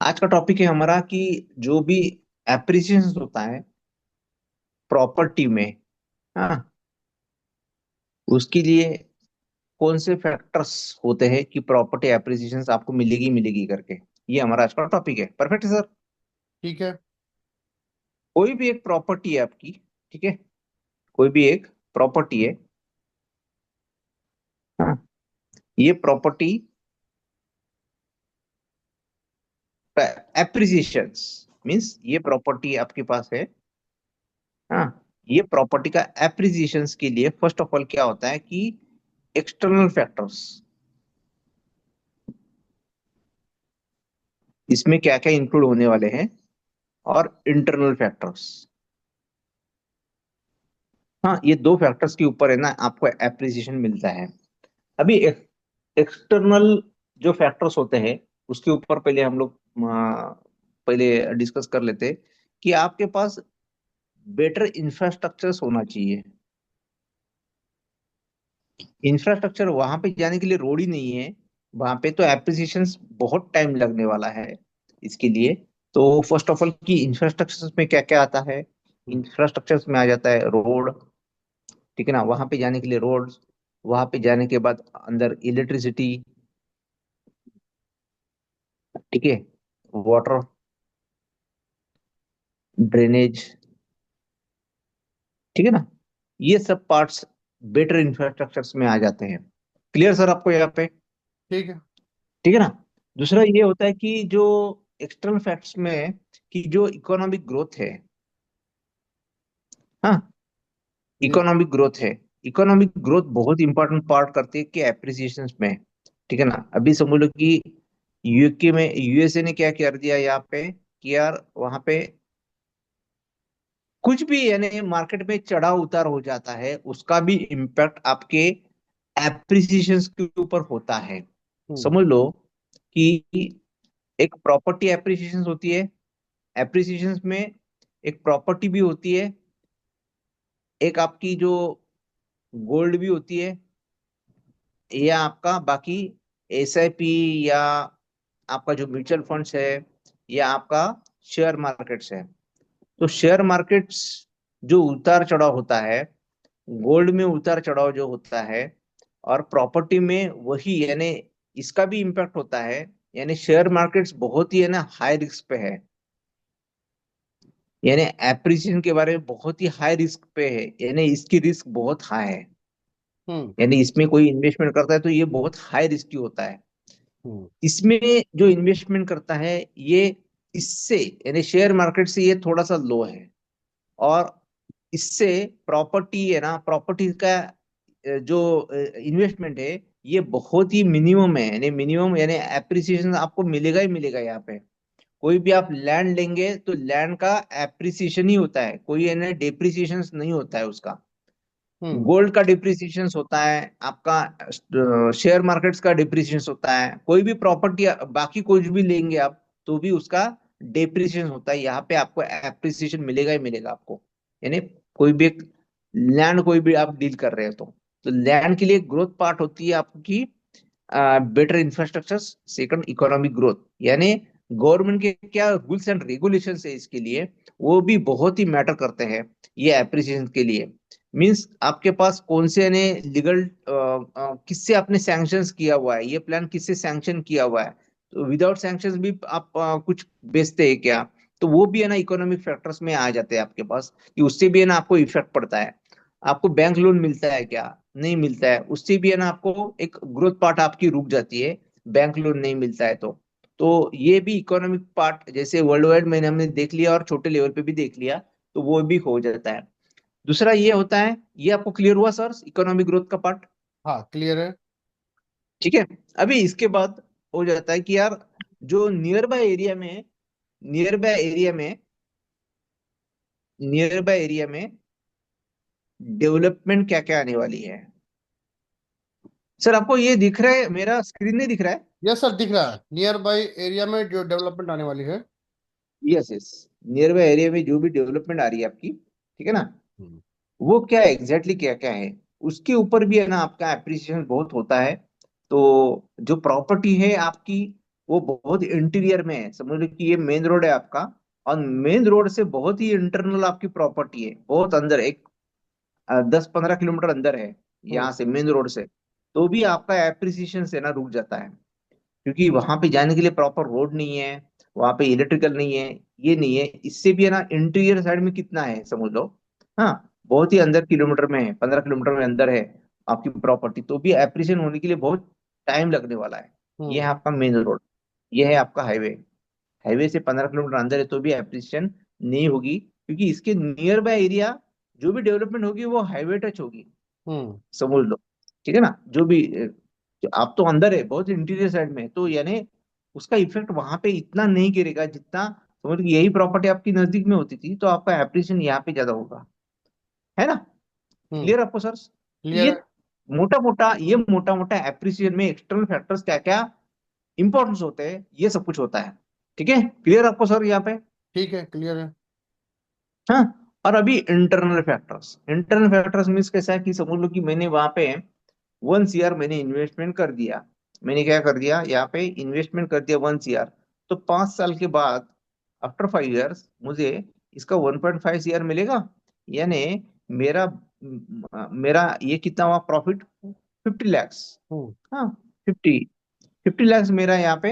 आज का टॉपिक है हमारा कि जो भी एप्रिसिएशन होता है प्रॉपर्टी में। हाँ, उसके लिए कौन से फैक्टर्स होते हैं कि प्रॉपर्टी एप्रिसिएशन आपको मिलेगी मिलेगी करके। ये हमारा आज का टॉपिक है। परफेक्ट है सर। ठीक है। कोई भी एक प्रॉपर्टी है आपकी, ठीक है, कोई भी एक प्रॉपर्टी है। हाँ, ये प्रॉपर्टी एप्रिसिएशन मीन्स ये प्रॉपर्टी आपके पास है। हाँ, ये प्रॉपर्टी का एप्रिसिएशन के लिए फर्स्ट ऑफ ऑल क्या होता है कि एक्सटर्नल फैक्टर्स, इसमें क्या क्या इंक्लूड होने वाले हैं, और इंटरनल फैक्टर्स। हाँ, ये दो फैक्टर्स के ऊपर है ना आपको एप्रिसिएशन मिलता है। अभी एक्सटर्नल जो फैक्टर्स होते हैं उसके ऊपर पहले हम लोग पहले डिस्कस कर लेते हैं कि आपके पास बेटर इंफ्रास्ट्रक्चर्स होना चाहिए। इंफ्रास्ट्रक्चर वहां पे जाने के लिए रोड ही नहीं है, वहां पे तो एप्रिसिएशन बहुत टाइम लगने वाला है इसके लिए। तो फर्स्ट ऑफ ऑल कि इंफ्रास्ट्रक्चर में क्या क्या आता है। हम्म, इंफ्रास्ट्रक्चर में आ जाता है रोड, ठीक है ना, वहां पे जाने के लिए रोड्स, वहां पे जाने के बाद अंदर इलेक्ट्रिसिटी, ठीक है, वाटर, ड्रेनेज, ठीक है ना, ये सब पार्ट्स बेटर इंफ्रास्ट्रक्चर्स में आ जाते हैं। क्लियर सर आपको यहाँ पे? ठीक है। ठीक है ना। दूसरा ये होता है कि जो एक्सटर्नल फैक्ट्स में कि जो इकोनॉमिक ग्रोथ है। हाँ, जी। इकोनॉमिक ग्रोथ है। इकोनॉमिक ग्रोथ बहुत इंपॉर्टेंट पार्ट करती है कि एप्रिसिएशन में। ठीक है ना। अभी समझ लो कि यूके में यूएसए ने क्या कर दिया यहाँ पे कि यार वहां पे कुछ भी यानी मार्केट में चढ़ाव उतार हो जाता है, उसका भी इम्पैक्ट आपके एप्रिसिएशन के ऊपर होता है। हम्म। समझ लो कि एक प्रॉपर्टी एप्रिसिएशन होती है, एप्रिसिएशन में एक प्रॉपर्टी भी होती है, एक आपकी जो गोल्ड भी होती है, या आपका बाकी एसआईपी, या आपका जो म्यूचुअल फंड्स है, या आपका शेयर मार्केट्स है। तो शेयर मार्केट्स जो उतार चढ़ाव होता है, गोल्ड में उतार चढ़ाव जो होता है, और प्रॉपर्टी में वही यानी इसका भी इम्पैक्ट होता है। यानी शेयर मार्केट्स बहुत ही है ना हाई रिस्क पे है, यानी एप्रिसिएशन के बारे में बहुत ही हाई रिस्क पे है, यानी इसकी रिस्क बहुत हाई है। हम्म। यानी इसमें कोई इन्वेस्टमेंट करता है तो ये बहुत हाई रिस्की होता है। हम्म। इसमें जो इन्वेस्टमेंट करता है ये इससे यानी शेयर मार्केट से ये थोड़ा सा लो है। और इससे प्रॉपर्टी है ना, प्रॉपर्टी का जो इन्वेस्टमेंट है ये बहुत ही मिनिमम है, यानी मिनिमम यानी एप्रिसिएशन आपको मिलेगा ही मिलेगा यहाँ पे। कोई भी आप लैंड लेंगे तो लैंड का एप्रिसिएशन ही होता है, कोई यानी डेप्रिसिएशन नहीं होता है उसका। हम्म। गोल्ड का डिप्रिसिएशन होता है आपका, शेयर मार्केट्स का डिप्रिसिएशन होता है, कोई भी प्रॉपर्टी बाकी कुछ भी लेंगे आप तो भी उसका डिप्रिसिएशन होता है। यहाँ पे आपको एप्रिसिएशन मिलेगा ही मिलेगा आपको। यानी कोई भी एक लैंड कोई भी आप डील कर रहे हो तो लैंड के लिए ग्रोथ पार्ट होती है आपकी better infrastructure. Second economic growth, यानी गवर्नमेंट के क्या रूल्स एंड रेगुलेशन है इसके लिए, वो भी बहुत ही मैटर करते हैं ये एप्रिसिएशन के लिए। मींस आपके पास कौन से यानी लीगल किससे आपने सैंक्शंस किया हुआ है, ये प्लान किससे सैंक्शन किया हुआ है। तो विदाउट सैंक्शंस भी आप कुछ बेचते हैं क्या, तो वो भी है ना इकोनॉमिक फैक्टर्स में आ जाते हैं आपके पास कि उससे भी है ना आपको इफेक्ट पड़ता है। आपको बैंक लोन मिलता है क्या, नहीं मिलता है, उससे भी है ना आपको एक ग्रोथ पार्ट आपकी रुक जाती है। बैंक लोन नहीं मिलता है तो ये भी इकोनॉमिक पार्ट जैसे वर्ल्ड वाइड मैंने हमने देख लिया और छोटे लेवल पे भी देख लिया, तो वो भी हो जाता है। दूसरा ये होता है, ये आपको क्लियर हुआ सर इकोनॉमिक ग्रोथ का पार्ट? हाँ, क्लियर है। ठीक है। अभी इसके बाद हो जाता है कि यार जो नियर बाय एरिया में नियर बाय एरिया में डेवलपमेंट क्या क्या आने वाली है। सर आपको ये दिख रहा है, मेरा स्क्रीन नहीं दिख रहा है? यस सर, दिख रहा है। नियर बाई एरिया में जो डेवलपमेंट आने वाली है। Yes yes, near by area में जो भी डेवलपमेंट आ रही है आपकी, ठीक है ना, हम्म। वो क्या एग्जैक्टली क्या क्या है, उसके ऊपर भी है ना आपका एप्रिसिएशन बहुत होता है। तो जो प्रॉपर्टी है आपकी, वो बहुत इंटीरियर में है, समझ लो कि ये मेन रोड है आपका, और मेन रोड से बहुत ही इंटरनल आपकी प्रॉपर्टी है, बहुत अंदर, एक 10-15 किलोमीटर अंदर है हम्म। यहाँ से, मेन रोड से। तो भी आपका एप्रिसिएशन से ना रुक जाता है, क्योंकि वहां पे जाने के लिए प्रॉपर रोड नहीं है, वहां पे इलेक्ट्रिकल नहीं है, ये नहीं है। इससे भी है ना, इंटीरियर साइड में कितना है समझ लो। हाँ, बहुत ही अंदर किलोमीटर में है, 15 किलोमीटर में अंदर है आपकी प्रॉपर्टी, तो भी एप्रिसिएशन होने के लिए बहुत टाइम लगने वाला है। ये है हम्म। आपका मेन रोड, ये है आपका हाईवे। हाईवे से 15 किलोमीटर अंदर है तो भी एप्रिसिएशन नहीं होगी, क्योंकि इसके नियर बाय एरिया जो भी डेवलपमेंट होगी वो हाईवे टच होगी, हम्म। समझ लो। ठीक है ना, जो भी आप तो अंदर है, बहुत इंटीरियर साइड में है, तो यानी उसका इफेक्ट वहां पे इतना नहीं गिरेगा जितना, समझ लो कि यही प्रॉपर्टी आपकी नजदीक में होती थी तो आपका एप्रिसिएशन यहाँ पे ज्यादा होगा, है ना। हम्म। क्लियर आपको सर? क्लियर ये है। मोटा मोटा एप्रिसिएशन में एक्सटर्नल फैक्टर्स क्या क्या इंपॉर्टेंस होते हैं, ये सब कुछ होता है। ठीक है, क्लियर आपको सर यहाँ पे? ठीक है, क्लियर है। हाँ। और अभी इंटरनल फैक्टर्स मीन्स कैसा है कि समझ लो कि मैंने वहां पे 1 CR मैंने इन्वेस्टमेंट कर दिया। मैंने क्या कर दिया, यहाँ पे इन्वेस्टमेंट कर दिया 1 CR। तो 5 साल के बाद, आफ्टर 5 इयर्स, मुझे इसका 1.5 CR मिलेगा। यानी मेरा मेरा ये कितना हुआ प्रॉफिट, 50 लैक्स। हम्म। हाँ, 50 लैक्स मेरा यहाँ पे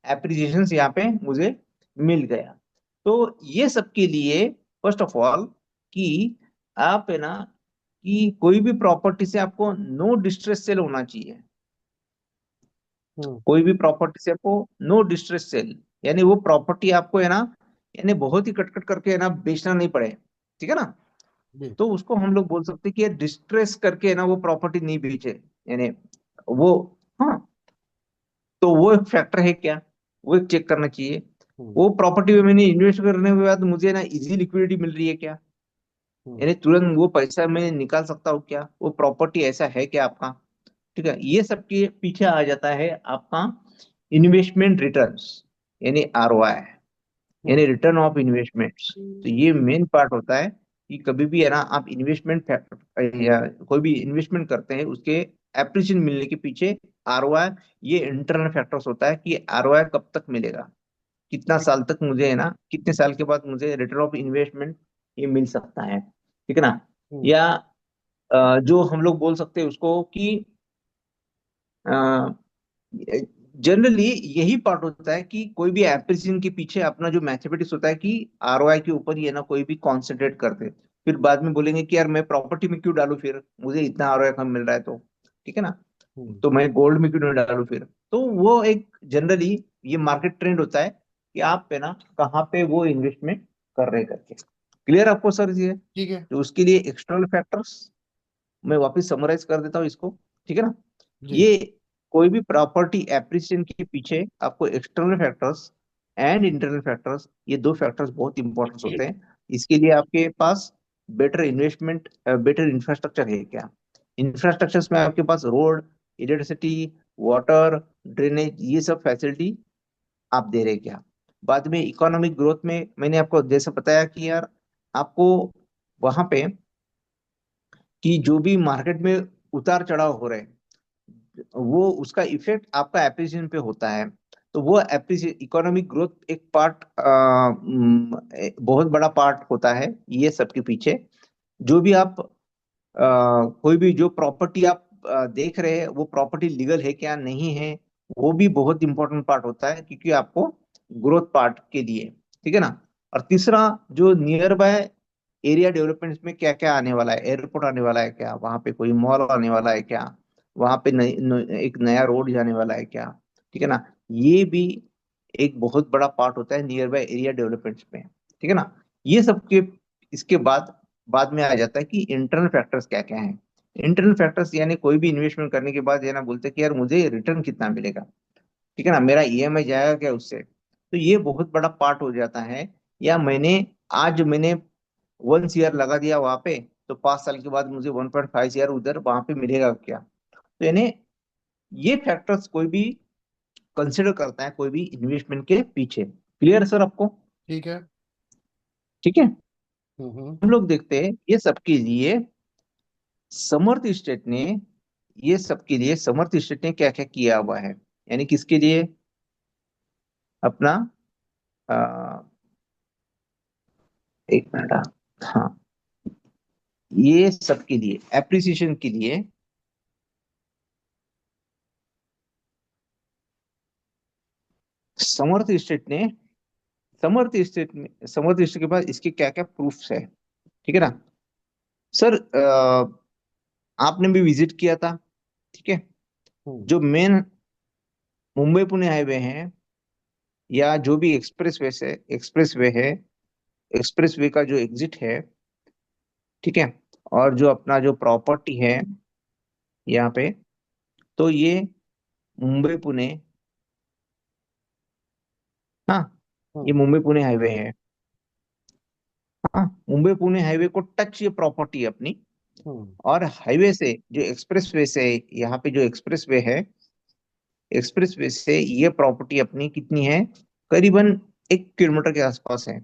एप्रिसिएशन यहाँ पे मुझे मिल गया। तो ये सब के लिए फर्स्ट ऑफ ऑल कि आप है ना, कि कोई भी प्रॉपर्टी से आपको नो डिस्ट्रेस सेल होना चाहिए। हम्म। कोई भी प्रॉपर्टी से आपको नो डिस्ट्रेस सेल, यानी वो प्रॉपर्टी आपको है ना, यानी बहुत ही कटकट करके है ना बेचना नहीं पड़े। ठीक है ना, जी। तो उसको हम लोग बोल सकते हैं कि डिस्ट्रेस करके है ना वो प्रॉपर्टी नहीं बेचे, यानी वो, हाँ, तो वो एक फैक्टर है क्या, वो एक चेक करना चाहिए। हम्म। वो प्रॉपर्टी में मैंने इन्वेस्ट करने के बाद मुझे ना इजी लिक्विडिटी मिल रही है क्या, हम्म। यानी तुरंत वो पैसा मैं निकाल सकता हूँ क्या, वो प्रॉपर्टी ऐसा है क्या आपका। ठीक है, ये सब के पीछे आ जाता है आपका इन्वेस्टमेंट रिटर्न्स, यानी ROI, हम्म। यानी रिटर्न ऑफ इन्वेस्टमेंट्स। तो ये मेन पार्ट होता है कि कभी भी है ना आप इन्वेस्टमेंट या कोई भी इन्वेस्टमेंट करते हैं, उसके एप्रिसिएशन मिलने के पीछे ROI, ये इंटरनल फैक्टर्स होता है कि ROI कब तक मिलेगा, कितना ठीक। साल तक मुझे है ना, कितने साल के बाद मुझे रिटर्न ऑफ इन्वेस्टमेंट ये मिल सकता है। ठीक है ना। हम्म। या जो हम लोग बोल सकते हैं उसको कि जनरली यही पार्ट होता है कि कोई भी एप्रिसिएशन के पीछे अपना जो मैथमेटिक्स होता है कि ROI के ऊपर ही है ना कोई भी कॉन्सेंट्रेट करते हैं। फिर बाद में बोलेंगे कि यार मैं प्रॉपर्टी में क्यों डालूं, फिर मुझे इतना ROI कम मिल रहा है तो। ठीक है ना, हम्म। तो मैं गोल्ड में क्यों नहीं डालूं फिर। तो वो एक जनरली ये मार्केट ट्रेंड होता है कि आप है ना कहाँ पे वो इन्वेस्टमेंट कर रहे करके। क्लियर आपको सर ये? ठीक है। तो उसके लिए एक्सटर्नल फैक्टर्स, मैं वापस समराइज कर देता हूँ इसको। ठीक है ना, जी। ये कोई भी प्रॉपर्टी एप्रिसिएशन के पीछे आपको external factors and internal factors, ये दो फैक्टर्स बहुत इंपॉर्टेंट होते हैं। इसके लिए आपके पास बेटर इन्वेस्टमेंट, बेटर इंफ्रास्ट्रक्चर है क्या, इंफ्रास्ट्रक्चर्स में आपके पास रोड, इलेक्ट्रिसिटी, वाटर, ड्रेनेज, ये सब फैसिलिटी आप दे रहे क्या। बाद में इकोनॉमिक ग्रोथ में मैंने आपको जैसे बताया कि यार आपको वहां पे कि जो भी मार्केट में उतार चढ़ाव हो रहे हैं, वो उसका इफेक्ट आपका एप्रिसिएशन पे होता है। तो वो एप्रिसिएशन, इकोनॉमिक ग्रोथ एक पार्ट, बहुत बड़ा पार्ट होता है ये सब के पीछे। जो भी आप कोई भी जो प्रॉपर्टी आप देख रहे हैं वो प्रॉपर्टी लीगल है क्या नहीं है, वो भी बहुत इंपॉर्टेंट पार्ट होता है, क्योंकि आपको ग्रोथ पार्ट के लिए। ठीक है ना। और तीसरा, जो नियर बाय एरिया डेवलपमेंट में क्या क्या आने वाला है, एयरपोर्ट आने वाला है क्या, वहां पे कोई मॉल आने वाला है क्या, वहां पे एक नया रोड जाने वाला है क्या। ठीक है ना, ये भी एक बहुत बड़ा पार्ट होता है नियर बाय एरिया डेवलपमेंट में। ठीक है ना। ये सब के इसके बाद बाद में आ जाता है कि इंटरनल फैक्टर्स क्या क्या है। इंटरनल फैक्टर्स यानी कोई भी इन्वेस्टमेंट करने के बाद ये ना बोलते हैं कि यार मुझे रिटर्न कितना मिलेगा। ठीक है ना, मेरा EMI जाएगा क्या उससे। तो ये बहुत बड़ा पार्ट हो जाता है। या आज मैंने 1 CR लगा दिया वहां पे, तो 5 साल के बाद मुझे 1.5 CR उधर वहां पे मिलेगा क्या। तो यानी ये फैक्टर्स कोई भी कंसिडर करता है कोई भी इन्वेस्टमेंट के पीछे। क्लियर सर आपको? ठीक है। ठीक है। हम्म। हम लोग देखते हैं ये सबके लिए समर्थ स्टेट ने, ये सबके लिए समर्थ स्टेट ने क्या क्या किया हुआ है, यानी किसके लिए, अपना अ, एक मिनट, हाँ, ये सब के लिए एप्रिसिएशन के लिए समर्थ स्टेट ने, समर्थ स्टेट के पास इसके क्या क्या प्रूफ्स है, ठीक है ना सर। आपने भी विजिट किया था, ठीक है। हम्म। जो मेन मुंबई पुणे हाईवे है, या जो भी एक्सप्रेस वे का जो एग्जिट है, ठीक है, और जो अपना जो प्रॉपर्टी है यहाँ पे, तो ये मुंबई पुणे, हाँ, ये हम्म। मुंबई पुणे हाईवे है। हाँ, मुंबई पुणे हाईवे को टच ये प्रॉपर्टी है अपनी। हम्म। और हाईवे से जो एक्सप्रेस वे से, यहाँ पे जो एक्सप्रेस वे है, एक्सप्रेस वे से ये प्रॉपर्टी अपनी कितनी है, करीबन 1 किलोमीटर के आसपास है,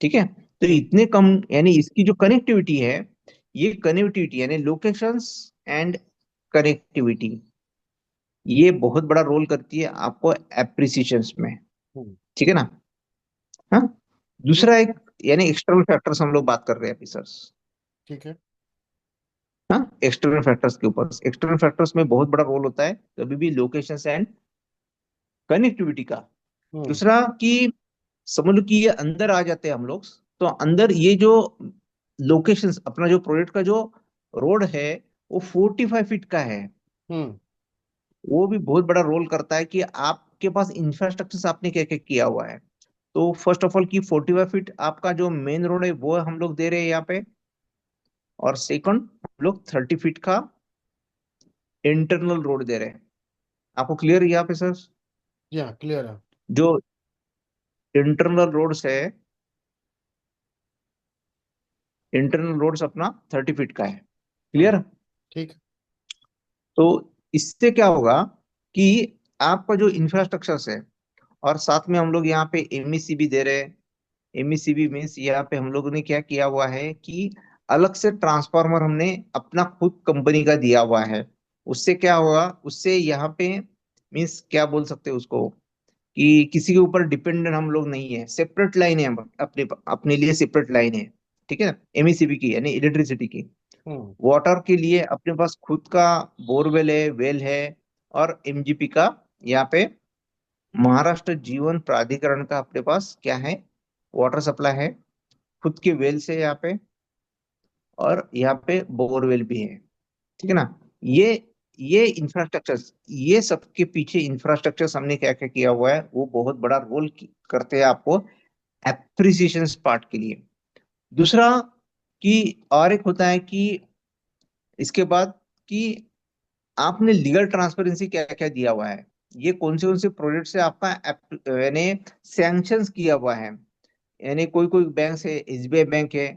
ठीक है। तो हम्म। इतने कम, यानी इसकी जो कनेक्टिविटी है, ये कनेक्टिविटी यानी लोकेशंस एंड कनेक्टिविटी, ये बहुत बड़ा रोल करती है आपको एप्रिसिएशंस में, हम्म। ठीक है ना। हाँ, ठीक। दूसरा एक, यानी एक्सटर्नल फैक्टर्स हम लोग बात कर रहे हैं अभी सर। ठीक है। हाँ, एक्सटर्नल फैक्टर्स के ऊपर, एक्सटर्नल फैक्टर्स में बहुत बड़ा रोल होता है कभी भी लोकेशंस एंड कनेक्टिविटी का। हम्म। दूसरा कि समझ लो कि ये अंदर आ जाते हैं हम लोग, तो अंदर ये जो लोकेशंस, अपना जो प्रोजेक्ट का जो रोड है, वो 45 फीट का है। हम्म। वो भी बहुत बड़ा रोल करता है कि आपके पास इंफ्रास्ट्रक्चर आपने क्या क्या किया हुआ है। तो फर्स्ट ऑफ ऑल कि 45 फीट आपका जो मेन रोड है वो हम लोग दे रहे हैं यहाँ पे, और सेकंड हम लोग 30 फीट का इंटरनल रोड दे रहे हैं। आपको क्लियर है यहाँ पे सर? जी हाँ, क्लियर है। जो इंटरनल रोड्स है, इंटरनल रोड्स अपना 30 फीट का है, हम्म। क्लियर। ठीक है। तो इससे क्या होगा कि आपका जो इंफ्रास्ट्रक्चर है, और साथ में हम लोग यहाँ पे एमईसी भी दे रहे हैं। एमईसीबी मीन्स यहाँ पे हम लोगों ने क्या किया हुआ है कि अलग से ट्रांसफार्मर हमने अपना खुद कंपनी का दिया हुआ है। उससे क्या होगा, उससे यहाँ पे मीन्स क्या बोल सकते हैं उसको, कि किसी के ऊपर डिपेंडेंट हम लोग नहीं है, सेपरेट लाइन है, अपने अपने लिए सेपरेट लाइन है, ठीक है ना, एमईसीबी की यानी इलेक्ट्रिसिटी की। हम्म। वाटर के लिए अपने पास खुद का बोरवेल है, वेल है, और एमजीपी का यहाँ पे महाराष्ट्र जीवन प्राधिकरण का अपने पास क्या है, वाटर सप्लाई है, खुद के वेल से यहाँ पे, और यहाँ पे बोरवेल भी है, ठीक है ना। ये ये इंफ्रास्ट्रक्चर, ये सबके पीछे इंफ्रास्ट्रक्चर हमने क्या क्या किया हुआ है, वो बहुत बड़ा रोल करते हैं आपको एप्रिसिएशन पार्ट के लिए। दूसरा कि और एक होता है कि इसके बाद कि आपने लीगल ट्रांसपेरेंसी क्या क्या दिया हुआ है, ये कौन से प्रोजेक्ट से आपका यानी सैंक्शंस किया हुआ है। यानी कोई कोई बैंक है, एसबीआई बैंक है।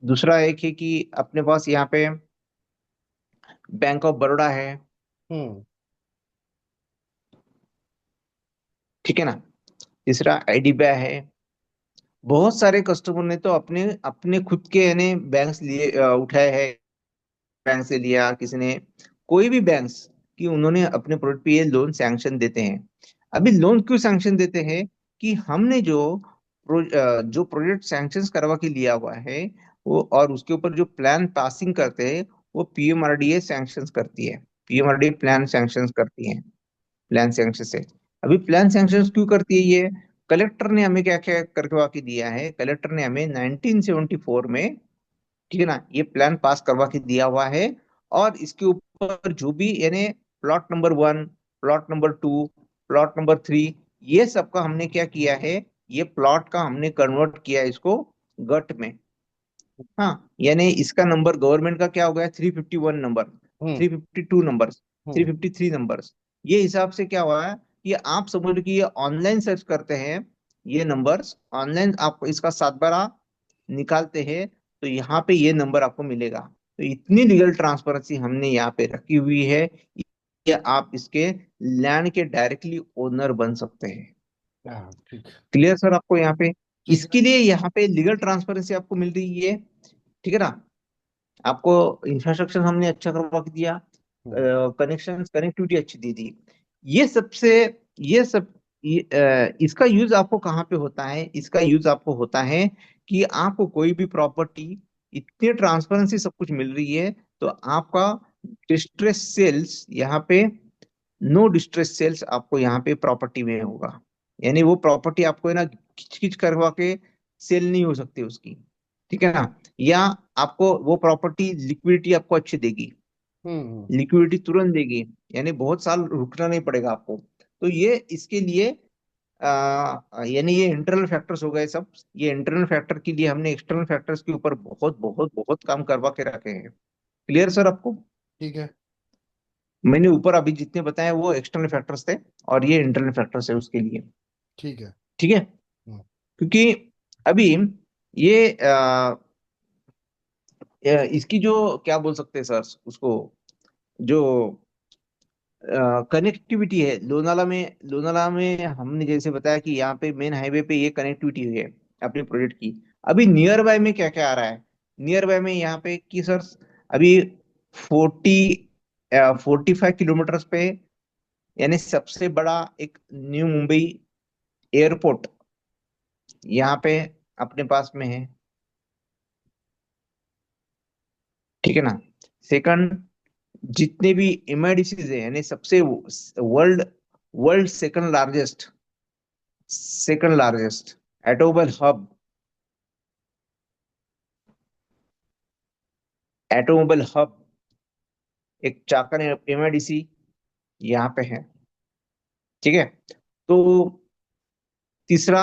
दूसरा एक है कि अपने पास यहाँ पे बैंक ऑफ बड़ौदा है, हम्म। ठीक है ना। तीसरा आईडीबीआई है। बहुत सारे कस्टमर ने तो अपने अपने खुद के यानी बैंक लिए उठाए हैं, बैंक से लिया किसी ने, कोई भी बैंक्स, कि उन्होंने अपने प्रोडक्ट पे ये लोन सैंक्शन देते हैं। अभी लोन क्यों सैंक्शन देते हैं, कि हमने जो प्रोजेक्ट सैंक्शन करवा के लिया हुआ है, वो और उसके ऊपर जो प्लान पासिंग करते हैं, वो पीएमआरडीए सैंक्शन करती है, पीएमआरडीए प्लान सैंक्शन करती है, प्लान सैंक्शन से। अभी प्लान सैंक्शन क्यों करती है ये, कलेक्टर ने हमें क्या क्या करवा के दिया है, कलेक्टर ने हमें 1974 में, ठीक है ना, ये प्लान पास करवा के दिया हुआ है। और इसके ऊपर जो भी यानी plot number 1, plot number 2, plot number 3, ये सब का हमने क्या किया है, ये प्लॉट का हमने कन्वर्ट किया है इसको गट में। हाँ, यानी इसका नंबर गवर्नमेंट का क्या हो गया, 351 number, hmm. 352 number, three hmm. Fifty three numbers. ये हिसाब से क्या हुआ है कि आप समझ लो कि ये ऑनलाइन सर्च करते हैं, ये नंबर्स ऑनलाइन आप इसका 7 बार निकालते हैं, तो यहाँ पे ये नंबर आपको मिलेगा। तो इतनी लीगल ट्रांसपेरेंसी हमने यहाँ पे रखी हुई है कि आप इसके लैंड के डायरेक्टली ओनर बन सकते हैं। हाँ, ठीक। क्लियर सर आपको यहाँ पे? ठीक है। इसके लिए यहाँ पे लीगल ट्रांसपेरेंसी आपको मिल रही है, ठीक है ना। आपको इंफ्रास्ट्रक्चर हमने अच्छा करवा के दिया, हम्म। कनेक्शन कनेक्टिविटी अच्छी दे दी। ये सबसे ये सब इसका यूज आपको कहाँ पे होता है? इसका यूज आपको होता है कि आपको कोई भी प्रॉपर्टी इतनी ट्रांसपेरेंसी सब कुछ मिल रही है, तो आपका डिस्ट्रेस सेल्स यहाँ पे, नो डिस्ट्रेस सेल्स आपको यहाँ पे प्रॉपर्टी में होगा। यानी वो प्रॉपर्टी आपको है ना खिच खिच करवा के सेल नहीं हो सकती उसकी, ठीक है ना? या आपको वो प्रॉपर्टी लिक्विडिटी आपको अच्छी देगी, हम्म। लिक्विडिटी तुरंत देगी, यानी बहुत साल रुकना नहीं पड़ेगा आपको। तो ये इसके लिए यानी ये इंटरनल फैक्टर्स हो गए सब। ये इंटरनल फैक्टर के लिए हमने एक्सटर्नल फैक्टर्स के ऊपर बहुत बहुत बहुत काम करवा के रखे हैं। क्लियर सर आपको? ठीक है। मैंने ऊपर अभी जितने बताए वो एक्सटर्नल फैक्टर्स थे, और ये इंटरनल फैक्टर्स है उसके लिए। ठीक है। ठीक है? हम्म। क्योंकि अभी ये इसकी जो क्या बोल सकते हैं सर उसको, जो कनेक्टिविटी है लोनाला में हमने जैसे बताया कि यहाँ पे मेन हाईवे पे ये कनेक्टिविटी है अपने प्रोजेक्ट की। अभी नियर बाय में क्या क्या आ रहा है? नियर बाय में यहाँ पे कि सर अभी 45 किलोमीटर पे, यानी सबसे बड़ा एक न्यू मुंबई एयरपोर्ट यहाँ पे अपने पास में है, ठीक है ना? सेकंड, जितने भी एमआईडीसीज है, यानी सबसे world world second largest automobile hub एक चाकन एमआईडीसी यहाँ पे है, ठीक है? तो तीसरा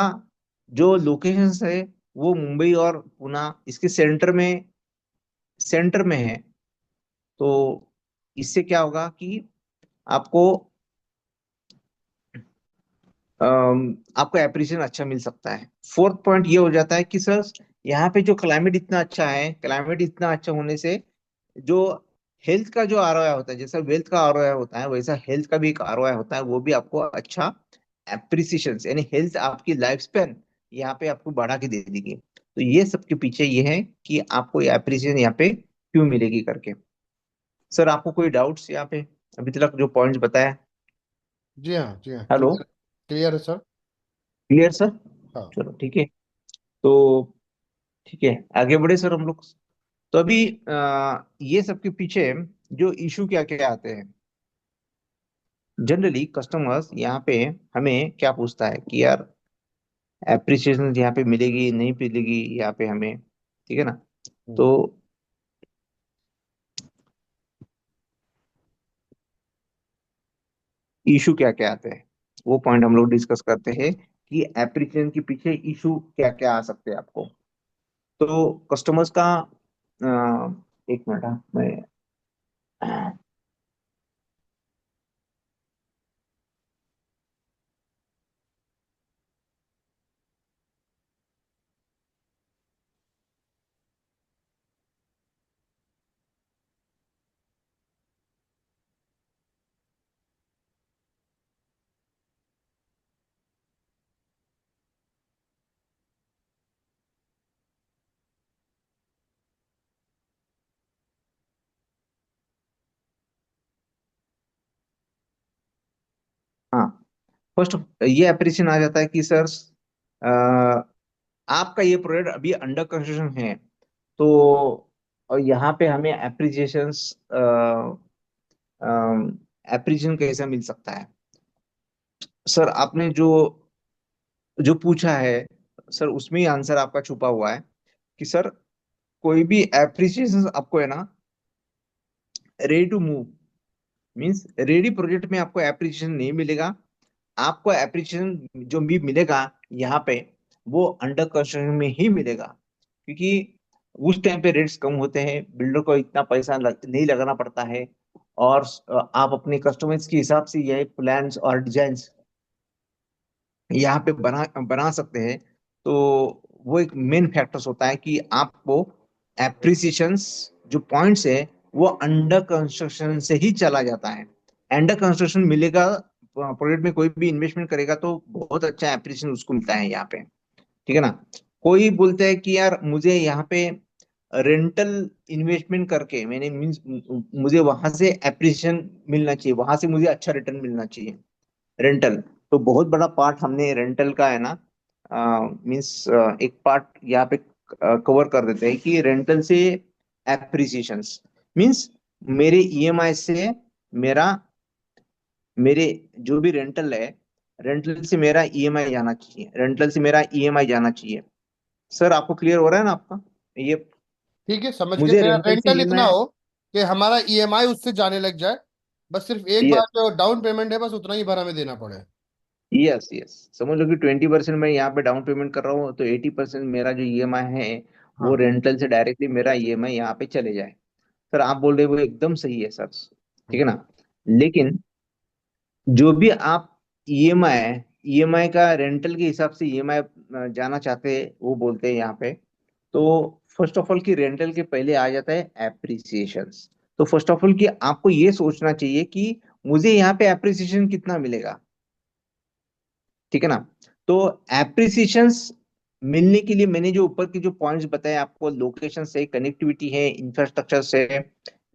जो लोकेशंस है वो मुंबई और पुणे इसके सेंटर में है। तो इससे क्या होगा कि आपको आपको एप्रिसिएशन अच्छा मिल सकता है। फोर्थ पॉइंट ये हो जाता है कि सर यहाँ पे जो क्लाइमेट इतना अच्छा है, क्लाइमेट इतना अच्छा होने से जो हेल्थ का जो आरओआई होता है, जैसा वेल्थ का आरओआई होता है वैसा हेल्थ का भी एक आरओआई होता है, वो भी आपको अच्छा एप्रिसिएशन, यानी हेल्थ आपकी लाइफ स्पेन यहाँ पे आपको बढ़ा के दे देगी। तो ये सबके पीछे ये है कि आपको ये एप्रिसिएशन यहाँ पे क्यों मिलेगी करके। सर आपको कोई डाउट्स यहाँ पे अभी तक जो पॉइंट्स बताया? जी हाँ, जी हाँ, हेलो, क्लियर। क्लियर है सर। Clear sir? हाँ। चलो ठीक है। तो ठीक है, आगे बढ़े सर हम लोग। तो अभी ये सब के पीछे जो इशू क्या क्या आते हैं, जनरली कस्टमर्स यहाँ पे हमें क्या पूछता है कि यार एप्रिसिएशन यहाँ पे मिलेगी नहीं मिलेगी यहाँ पे हमें, ठीक है ना? हम्म। तो इशू क्या क्या आते हैं वो पॉइंट हम लोग डिस्कस करते हैं कि एप्रिसिएशन के पीछे इशू क्या क्या आ सकते हैं आपको। तो कस्टमर्स का एक मिनट, हाँ, मैं हाँ, फर्स्ट ये अप्रिसिएशन आ जाता है कि सर आपका ये प्रोडक्ट अभी अंडर कंस्ट्रक्शन है, तो और यहाँ पे हमें एप्रिसिएशन कैसा मिल सकता है? सर आपने जो जो पूछा है सर उसमें ही आंसर आपका छुपा हुआ है कि सर कोई भी एप्रिसिएशन आपको है ना ready to move means ready project में आपको एप्रिसिएशन नहीं मिलेगा। आपको एप्रिसिएशन जो भी मिलेगा यहाँ पे वो अंडर कंस्ट्रक्शन में ही मिलेगा, क्योंकि उस टाइम पे रेट्स कम होते हैं, बिल्डर को इतना पैसा नहीं लगाना पड़ता है, और आप अपने कस्टमर्स के हिसाब से यह प्लान्स और डिजाइन्स यहाँ पे बना बना सकते हैं। तो वो एक मेन फैक्टर्स होता है कि आपको एप्रिसिएशंस जो पॉइंट्स है वो अंडर कंस्ट्रक्शन से ही चला जाता है। अंडर कंस्ट्रक्शन मिलेगा, प्रोजेक्ट में कोई भी इन्वेस्टमेंट करेगा तो बहुत अच्छा एप्रिसिएशन उसको मिलता है यहाँ पे, ठीक है ना? कोई बोलते हैं कि यार मुझे यहाँ पे रेंटल इन्वेस्टमेंट करके मैंने मीन्स मुझे वहां से एप्रिसिएशन मिलना चाहिए, वहां से मुझे अच्छा रिटर्न मिलना चाहिए, रेंटल। तो बहुत बड़ा पार्ट हमने रेंटल का है ना, मीन्स एक पार्ट यहाँ पे कवर कर देते हैं कि रेंटल से एप्रिसिएशंस, मीन्स मेरे ईएमआई से मेरा मेरे जो भी रेंटल है, रेंटल से मेरा ईएमआई जाना चाहिए, रेंटल से मेरा ईएमआई जाना चाहिए। सर आपको क्लियर हो रहा है ना आपका ये? ठीक है, समझ के मुझे मेरा रेंटल से रेंटल इतना ईएमआई, हो कि हमारा ईएमआई उससे जाने लग जाए, बस सिर्फ एक बार यस जो डाउन पेमेंट है बस उतना ही भर हमें देना पड़े। यस यस, समझ लो कि 20% मैं यहाँ पे डाउन पेमेंट कर रहा हूँ, तो 80% मेरा जो ईएमआई है वो हाँ। रेंटल से डायरेक्टली मेरा ईएमआई यहाँ पे चले जाए। सर आप बोल रहे हो वो एकदम सही है सर, ठीक हम्म। है ना? लेकिन जो भी आप ईएमआई ईएमआई का रेंटल के हिसाब से ईएमआई जाना चाहते हैं, वो बोलते हैं यहाँ पे। तो फर्स्ट ऑफ ऑल कि रेंटल के पहले आ जाता है एप्रिसिएशन। तो फर्स्ट ऑफ ऑल कि आपको ये सोचना चाहिए कि मुझे यहाँ पे एप्रिसिएशन कितना मिलेगा, ठीक है ना? तो एप्रिसिएशन मिलने के लिए मैंने जो ऊपर के जो पॉइंट्स बताए आपको, लोकेशन से, कनेक्टिविटी है, इंफ्रास्ट्रक्चर से,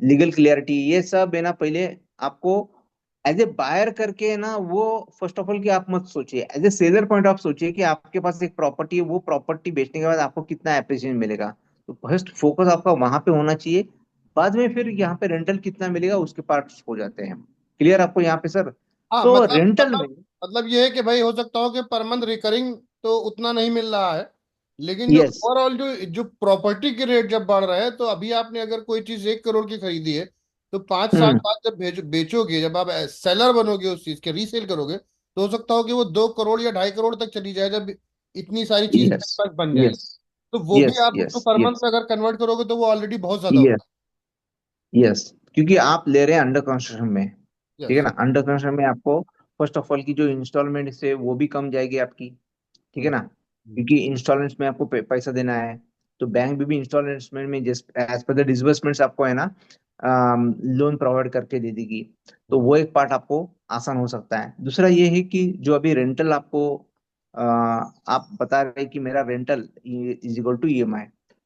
लीगल क्लियरिटी, ये सब है ना, पहले आपको एज ए बायर करके है ना, वो फर्स्ट ऑफ ऑल कि आप मत सोचिए, as a seller point of सोचिए कि आपके पास एक प्रॉपर्टी है, वो प्रॉपर्टी बेचने के बाद आपको कितना एप्रिसिएशन मिलेगा। तो फर्स्ट फोकस आपका वहां पे होना चाहिए, बाद में फिर यहाँ पे रेंटल कितना मिलेगा उसके पार्ट्स हो जाते हैं। क्लियर आपको यहाँ पे सर? हाँ, तो मतलब रेंटल में, मतलब ये है कि भाई हो सकता हो कि पर मंथ रिकरिंग तो उतना नहीं मिल रहा है, लेकिन जो यस, ओवरऑल जो प्रॉपर्टी के रेट जब बढ़ रहे हैं, तो अभी आपने अगर कोई चीज 1 करोड़ की खरीदी है, तो 5 साल हम्म, बाद जब बेचोगे, जब आप सेलर बनोगे उस चीज के, रीसेल करोगे, तो हो सकता हो कि वो 2 करोड़ या 2.5 करोड़ तक चली जाए, जब इतनी सारी चीजें यस आपके पास बन जाएंगी। यस तो वो भी यस आप यस उसको पर मंथ यस में अगर कन्वर्ट करोगे तो वो ऑलरेडी बहुत ज्यादा यस होगा। यस, क्योंकि आप ले रहे हैं अंडर कंस्ट्रक्शन में, ठीक है यस। ना? अंडर कंस्ट्रक्शन में आपको फर्स्ट ऑफ ऑल की जो इंस्टॉलमेंट से वो भी कम जाएगी आपकी, ठीक है हम्म। ना? क्योंकि इंस्टॉलमेंट्स में आपको पैसा देना है, तो बैंक भी इंस्टॉलमेंट में जिस एज पर द डिसबर्समेंट्स आपको है ना लोन प्रोवाइड करके दे देगी। तो हम्म। वो एक पार्ट आपको आसान हो सकता है। दूसरा ये है कि जो अभी रेंटल आपको आप बता रहे हैं कि मेरा rental is equal to EMI,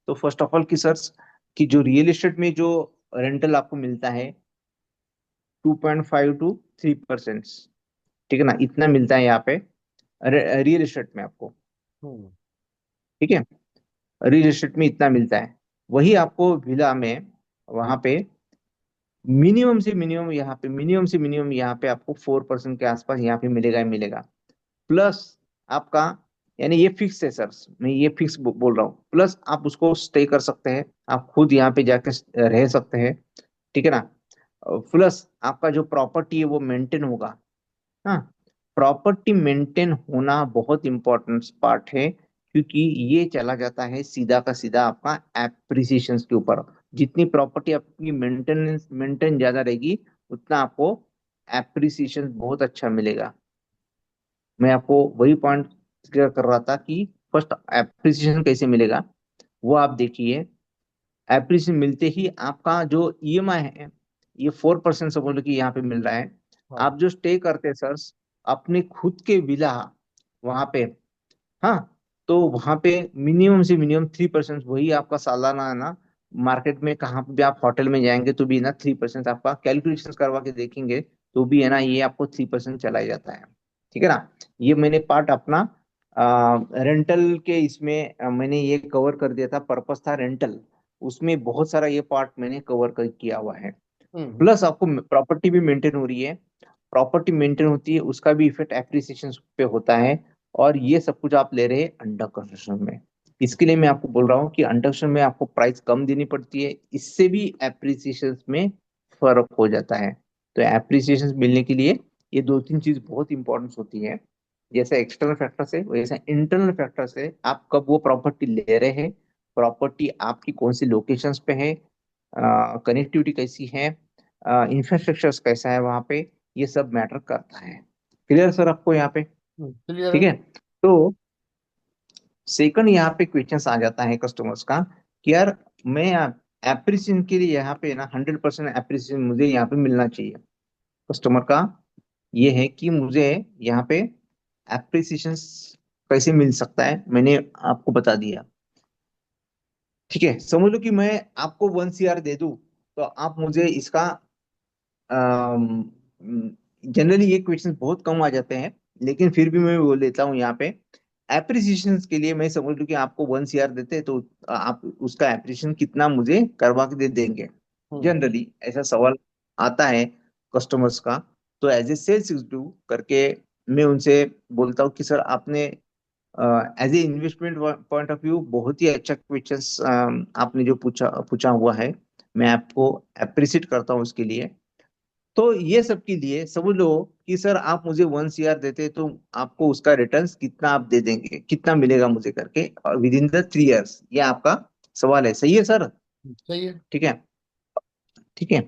तो फर्स्ट ऑफ ऑल की सर कि जो रियल एस्टेट में जो रेंटल आपको मिलता है 2.5 to 3%, ठीक है ना, इतना मिलता है यहाँ पे रियल एस्टेट में आपको, हम्म। ठीक है? रियल एस्टेट में इतना मिलता है। वही आपको विला में वहां पे मिनिमम यहाँ पे आपको 4% के आसपास यहाँ पे मिलेगा ही मिलेगा। प्लस आपका, यानी ये फिक्स है सर, मैं ये फिक्स बोल रहा हूँ, प्लस आप उसको स्टे कर सकते हैं, आप खुद यहाँ पे जाके रह सकते हैं, ठीक है ना? प्लस आपका जो प्रॉपर्टी है वो मेंटेन होगा। हाँ, प्रॉपर्टी मेंटेन होना बहुत इंपॉर्टेंट पार्ट है, क्योंकि ये चला जाता है सीधा का सीधा आपका एप्रिसिएशन के ऊपर। जितनी प्रॉपर्टी आपकी मेंटेन ज्यादा रहेगी, उतना आपको एप्रिसिएशन बहुत अच्छा मिलेगा। मैं आपको वही पॉइंट क्लियर कर रहा था कि फर्स्ट एप्रिसिएशन कैसे मिलेगा, वो आप देखिए। एप्रिसिएशन मिलते ही आपका जो ईएमआई है, ये 4% समझ लो कि यहाँ पे मिल रहा है। हाँ। आप जो स्टे करते हैं सर अपने खुद के विला वहां पे, हाँ, तो वहां पे मिनिमम से मिनिमम 3% वही आपका सालाना है ना। मार्केट में कहाँ पे भी आप होटल में जाएंगे तो भी ना 3% आपका कैलकुलेशन करवा के देखेंगे, तो भी है ना ये आपको 3% चला ही जाता है, ठीक है ना? ये मैंने पार्ट अपना रेंटल के इसमें मैंने ये कवर कर दिया था, पर्पस था रेंटल, उसमें बहुत सारा ये पार्ट मैंने कवर कर किया हुआ है। हम्म। प्लस आपको प्रॉपर्टी भी मेंटेन हो रही है, प्रॉपर्टी मेंटेन होती है, उसका भी इफेक्ट एप्रिसिएशन पे होता है। और ये सब कुछ आप ले रहे हैं अंडर कंस्ट्रक्शन में। इसके लिए मैं आपको बोल रहा हूँ कि अंडर कंस्ट्रक्शन में आपको प्राइस कम देनी पड़ती है, इससे भी एप्रिसिएशन में फर्क हो जाता है। तो एप्रिसिएशन मिलने के लिए ये दो तीन चीज बहुत इंपॉर्टेंट होती है। जैसे एक्सटर्नल फैक्टर से वैसे इंटरनल फैक्टर से, आप कब वो प्रॉपर्टी ले रहे हैं, प्रॉपर्टी आपकी कौन सी लोकेशंस पे है, कनेक्टिविटी कैसी है, इंफ्रास्ट्रक्चर कैसा है वहां पे, ये सब मैटर करता है। क्लियर सर आपको यहाँ पे? क्लियर ठीक है। है। तो सेकंड यहाँ पे क्वेश्चन आ जाता है कस्टमर्स का कि यार मैं एप्रिसिएशन के लिए यहाँ पे ना 100% एप्रिसिएशन मुझे यहाँ पे मिलना चाहिए। कस्टमर का ये है कि मुझे यहाँ पे एप्रिसिएशन कैसे मिल सकता है, मैंने आपको बता दिया। ठीक है, समझ लो कि मैं आपको 1 CR दे दूं, तो आप मुझे इसका जनरली ये क्वेश्चन बहुत कम आ जाते हैं लेकिन फिर भी मैं बोल देता हूँ यहाँ पे, एप्रिसिएशन के लिए मैं समझ लूँ कि आपको 1 CR देते हैं, तो आप उसका एप्रिसिएशन कितना मुझे करवा के दे देंगे? हम्म। जनरली ऐसा सवाल आता है कस्टमर्स का। तो एज ए सेल्स एग्जीक्यूटिव करके मैं उनसे बोलता हूँ कि सर आपने as a investment point of view बहुत ही अच्छा क्वेश्चंस आपने जो पूछा पूछा हुआ है, मैं आपको अप्रिशिएट करता हूँ उसके लिए। तो ये सब के लिए समझ लो कि सर आप मुझे 1 CR देते तो आपको उसका रिटर्न्स कितना आप दे देंगे, कितना मिलेगा मुझे करके, और विद इन द 3 इयर्स, ये आपका सवाल है, सही है सर? सही है। ठीक है। ठीक है।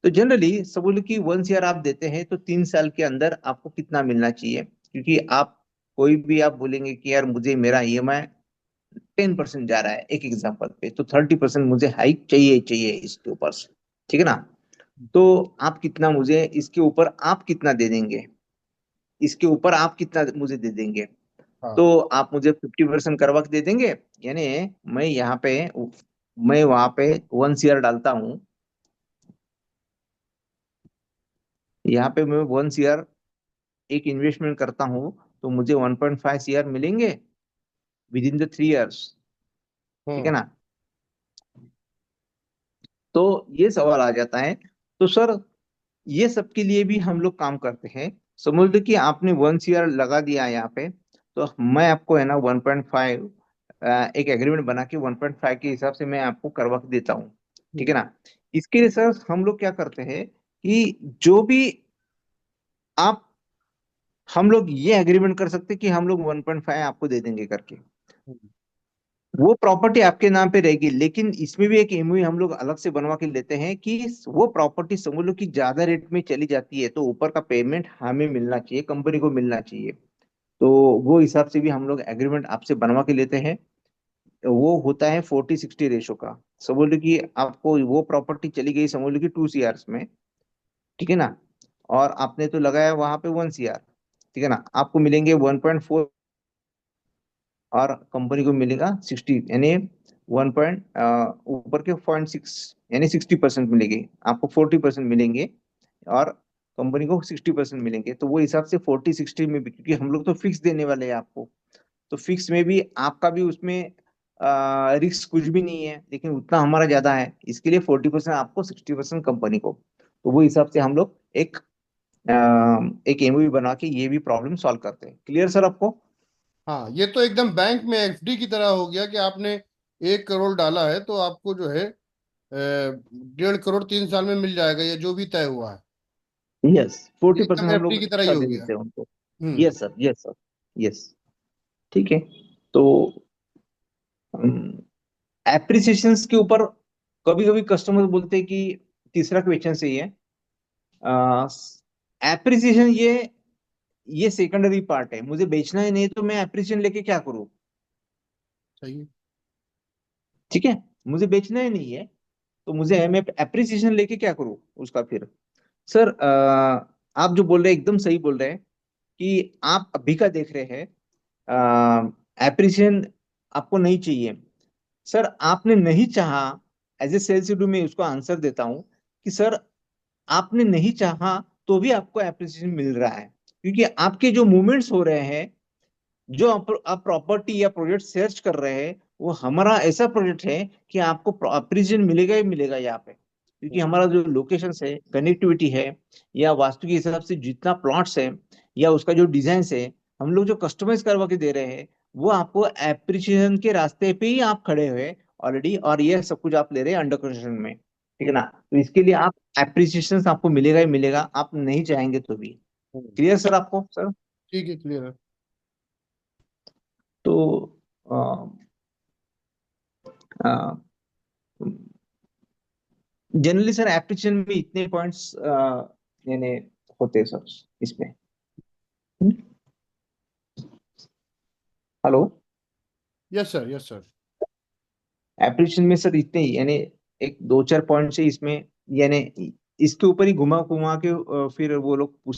तो जनरली समझ लो कि 1 CR आप देते हैं तो 3 साल के अंदर आपको कितना मिलना चाहिए, क्योंकि आप कोई भी आप बोलेंगे कि यार मुझे मेरा EMI 10% जा रहा है एक एग्जांपल पे, तो 30% मुझे हाइक चाहिए चाहिए इसके ऊपर से। ठीक है ना? तो आप कितना मुझे इसके ऊपर आप कितना दे देंगे, इसके ऊपर आप कितना मुझे दे देंगे? हाँ। तो आप मुझे 50% करवा के दे देंगे, यानी मैं यहाँ पे, मैं वहां पे 1 CR डालता हूँ, यहाँ पे मैं 1 CR एक इन्वेस्टमेंट करता हूँ, तो मुझे 1.5 CR मिलेंगे विद इन द 3 इयर्स। ठीक है हम्म। ना? तो ये सवाल आ जाता है। तो सर ये सब के लिए भी हम लोग काम करते हैं। समझ लो कि आपने 1 CR लगा दिया यहाँ पे, तो मैं आपको है ना 1.5 एक एग्रीमेंट बना के 1.5 के हिसाब से मैं आपको करवा के देता हूँ। ठीक है हम्म। ना? इसके लिए सर हम लोग क्या करते हैं कि जो भी आप, हम लोग ये एग्रीमेंट कर सकते हैं कि हम लोग 1.5 आपको दे देंगे करके, हम्म। वो प्रॉपर्टी आपके नाम पे रहेगी, लेकिन इसमें भी एक MOU हम लोग अलग से बनवा के लेते हैं कि वो प्रॉपर्टी समझ लो कि ज्यादा रेट में चली जाती है तो ऊपर का पेमेंट हमें मिलना चाहिए, कंपनी को मिलना चाहिए। तो वो हिसाब से भी हम लोग एग्रीमेंट आपसे बनवा के लेते हैं। वो होता है 40-60 रेशो का। समझ लो कि आपको वो प्रॉपर्टी चली गई समझ लो कि 2 CRs में। ठीक है ना? और आपने तो लगाया वहां पे 1 CR। ठीक है ना? आपको मिलेंगे 1.4, और कंपनी को मिलेगा 60, यानी 1 पॉइंट ऊपर के 0.6, यानी 60% मिलेगी, आपको 40% मिलेंगे, और कंपनी को 60% मिलेंगे। तो वो हिसाब से 40-60 में भी, क्योंकि हम लोग तो फिक्स देने वाले हैं आपको, तो फिक्स में भी आपका भी उसमें रिस्क कुछ भी नहीं है, लेकिन उतना हमारा ज्यादा है, इसके लिए 40% आपको, 60% कंपनी को। तो वो हिसाब से हम लोग एक MOU बना के ये भी प्रॉब्लम सॉल्व करते हैं। क्लियर सर आपको? हाँ, ये तो एकदम बैंक में एफडी की तरह हो गया कि आपने 1 करोड़ डाला है तो आपको जो है 1.5 करोड़ 3 साल में मिल जाएगा, ये जो भी तय हुआ है। यस, फोर्टी एकदम परसेंट हम एफडी लोग की तरह ही एक्स्ट्रा हो दे गया। देते हैं उनको। Hmm. Yes sir, yes sir, yes. ठीक है। तो एप्रिसिएशन के ऊपर कभी कभी कस्टमर बोलते हैं कि, तीसरा क्वेश्चन सही है, एप्रिसिएशन ये सेकेंडरी पार्ट है, मुझे बेचना ही नहीं तो मैं एप्रिसिएशन लेके क्या करूं? सही है। ठीक है, मुझे बेचना ही नहीं है तो मुझे, मैं एप्रिसिएशन लेके क्या करूं उसका फिर? सर आप जो बोल रहे हैं एकदम सही बोल रहे हैं कि आप अभी का देख रहे हैं, एप्रिसिएशन आपको नहीं चाहिए। सर आपने नहीं चाहा, एज ए सेल्स ड्यू मैं उसको आंसर देता हूं कि सर आपने नहीं चाहा तो भी आपको एप्रिसिएशन मिल रहा है, क्योंकि आपके जो मूवमेंट्स हो रहे हैं, जो आप प्रॉपर्टी या प्रोजेक्ट सर्च कर रहे हैं, वो हमारा ऐसा प्रोजेक्ट है कि आपको अप्रिसिएशन मिलेगा ही मिलेगा यहाँ पे, क्योंकि हमारा जो लोकेशन है, कनेक्टिविटी है, या वास्तु के हिसाब से जितना प्लॉट्स है, या उसका जो डिजाइन है, हम लोग जो कस्टमाइज करवा के दे रहे हैं, वो आपको एप्रिसिएशन के रास्ते पे ही आप खड़े हुए ऑलरेडी, और ये सब कुछ आप ले रहे हैं अंडर कंस्ट्रक्शन में। ठीक है ना? तो इसके लिए आप एप्रिसिएशन आपको मिलेगा ही मिलेगा, आप नहीं चाहेंगे तो भी। हम्म। क्लियर सर आपको सर? ठीक है, क्लियर है। तो जनरली सर एप्रिसिएशन में इतने पॉइंट्स यानी होते हैं सर इसमें। Hello? Yes sir, yes sir. Appreciation में सर इतने ही, यानी एक दो चार पॉइंट से इसमें, यानी इसके ऊपर ही घुमा घुमा के फिर वो लोग